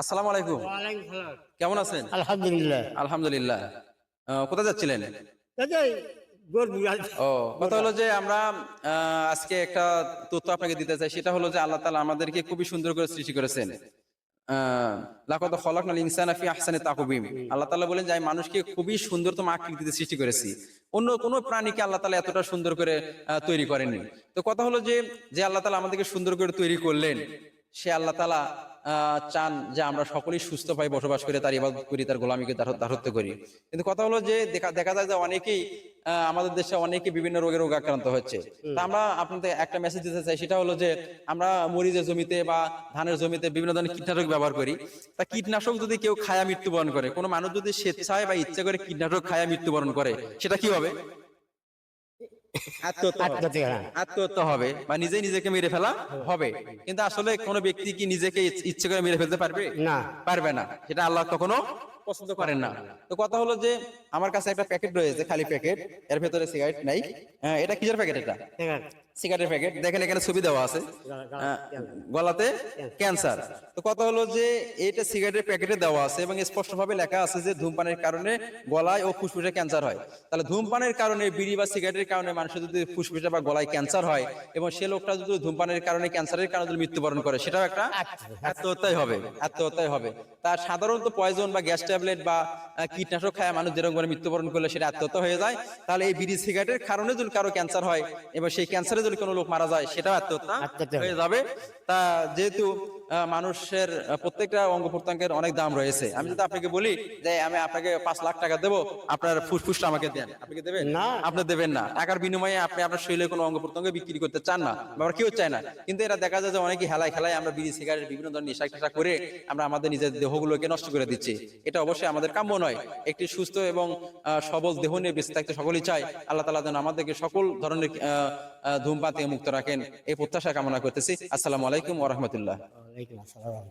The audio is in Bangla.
আসসালামু আলাইকুম। ওয়ালাইকুম সালাম। কেমন আছেন? আলহামদুলিল্লাহ। আলহামদুলিল্লাহ। কোথায় যাচ্ছিলেন? দাদাই গরু ও কথা হলো যে আমরা আজকে একটা তথ্য আপনাকে দিতে চাই, সেটা হলো যে আল্লাহ তাআলা আমাদেরকে খুবই সুন্দর করে সৃষ্টি করেছেন। লাকাদ খলাকনাল ইনসানা ফি আহসানি তাকওয়িম। আল্লাহ তাআলা বলেন যে আমি মানুষকে খুবই সুন্দরতম আকৃতিতে সৃষ্টি করেছি। অন্য কোনো প্রাণীকে আল্লাহ তাআলা এতটা সুন্দর করে তৈরি করেননি। তো কথা হলো যে যে আল্লাহ তাআলা আমাদেরকে সুন্দর করে তৈরি করলেন, সে আল্লাহ তাআলা চান যে আমরা সকলেই সুস্থভাবে বসবাস করে তার ইবাদত করি, তার গোলামীকে দাসত্ব করি। কিন্তু কথা হলো যে দেখা যায় যে অনেকেই আমাদের দেশে অনেকে বিভিন্ন রোগে আক্রান্ত হচ্ছে। তা আমরা আপনাদের একটা মেসেজ দিতে চাই, সেটা হলো যে আমরা মরিচের জমিতে বা ধানের জমিতে বিভিন্ন ধরনের কীটনাশক ব্যবহার করি। তা কীটনাশক যদি কেউ খায়া মৃত্যুবরণ করে, কোনো মানুষ যদি স্বেচ্ছায় বা ইচ্ছা করে কীটনাশক খায়া মৃত্যুবরণ করে, সেটা কি হবে? আত্মহত্যা হবে বা নিজেকে মেরে ফেলা হবে। কিন্তু আসলে কোনো ব্যক্তি কি নিজেকে ইচ্ছে করে মেরে ফেলতে পারবে? না, পারবে না। সেটা আল্লাহ কখনো পছন্দ করেন না। তো কথা হলো যে আমার কাছে একটা প্যাকেট রয়েছে, খালি প্যাকেট, এর ভেতরে সিগারেট নাই। এটা কিসের প্যাকেট? এটা সিগারেটের প্যাকেট। দেখেন এখানে ছবি দেওয়া আছে, গলাতে ক্যান্সার। তো কথা হলো যে এটা সিগারেটের প্যাকেটে দেওয়া আছে এবং স্পষ্টভাবে লেখা আছে যে ধূমপানের কারণে গলায় ও ফুসফুসে ক্যান্সার হয়। তাহলে ধূমপানের কারণে, বিড়ি বা সিগারেটের কারণে মানুষের যদি ফুসফুসে বা গলায় ক্যান্সার হয় এবং সে লোকটা যদি ধূমপানের কারণে, ক্যান্সারের কারণে যদি মৃত্যুবরণ করে, সেটাও একটা আত্মহত্যাই হবে। তার সাধারণত পয়জন বা গ্যাস ট্যাবলেট বা কীটনাশক খায় মানুষ যেরকম করে মৃত্যুবরণ করলে সেটা আত্মহত্যা হয়ে যায়। তাহলে এই বিড়ি সিগারেটের কারণে যদি কারো ক্যান্সার হয় এবং সেই ক্যান্সারে যদি কোনো লোক মারা যায়, সেটাও আত্মহত্যা হয়ে যাবে। তা যেহেতু মানুষের প্রত্যেকটা অঙ্গ প্রত্যঙ্গের অনেক দাম রয়েছে, আমি যদি আপনাকে বলি যে আমি আপনাকে 5 লাখ টাকা দেবো, আপনার ফুসফুসটা আমাকে দেন, আপনি কি দেবেন? না, আপনি দেবেন না। টাকার বিনিময়ে আপনি আপনার শরীরের কোনো অঙ্গ প্রত্যঙ্গ বিক্রি করতে চান না, বা কেউ চায় না। কিন্তু এটা দেখা যায় যে অনেকে খেলায় আমরা বিড়ি সিগারেট বিভিন্ন ধরনের নেশা করে আমরা আমাদের নিজের দেহগুলোকে নষ্ট করে দিচ্ছি। এটা অবশ্যই আমাদের কাম্য নয়। একটি সুস্থ এবং সবল দেহ নিয়ে বেঁচে থাকতে সকলেই চাই। আল্লাহ তাআলা যেন আমাদেরকে সকল ধরনের ধূমপান থেকে মুক্ত রাখেন, এই প্রত্যাশা কামনা করতেছি। আসসালামু আলাইকুম ওয়া রাহমাতুল্লাহ। ওয়ালাইকুম আসসালাম।